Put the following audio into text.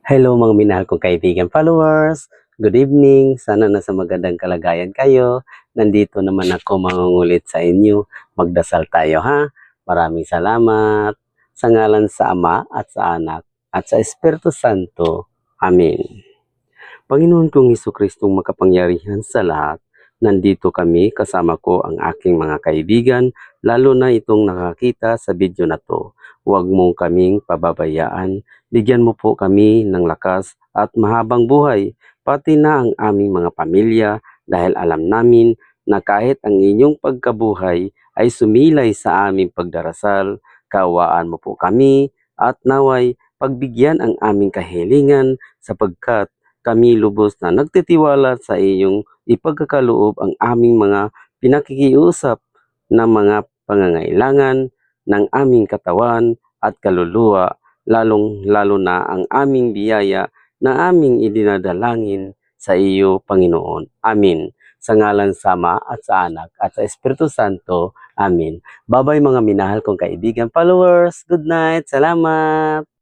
Hello mga minahal kong kaibigan followers. Good evening. Sana nasa magandang kalagayan kayo. Nandito naman ako mangungulit sa inyo. Magdasal tayo ha. Maraming salamat. Sa ngalan sa Ama at sa Anak at sa Espiritu Santo. Amen. Panginoon kong Hesus-Kristong makapangyarihan sa lahat, nandito kami kasama ko ang aking mga kaibigan, lalo na itong nakakita sa video na to. Huwag mong kaming pababayaan, bigyan mo po kami ng lakas at mahabang buhay, pati na ang aming mga pamilya dahil alam namin na kahit ang inyong pagkabuhay ay sumilay sa aming pagdarasal, kaawaan mo po kami at naway pagbigyan ang aming kahilingan sapagkat kami lubos na nagtitiwala sa iyong ipagkakaloob ang aming mga pinakikiusap na mga pangangailangan ng aming katawan at kaluluwa, lalong-lalo na ang aming biyaya na aming idinadalangin sa iyo, Panginoon. Amin. Sa ngalan sa Ama at sa Anak at sa Espiritu Santo. Amin. Bye-bye mga minahal kong kaibigan followers. Good night. Salamat.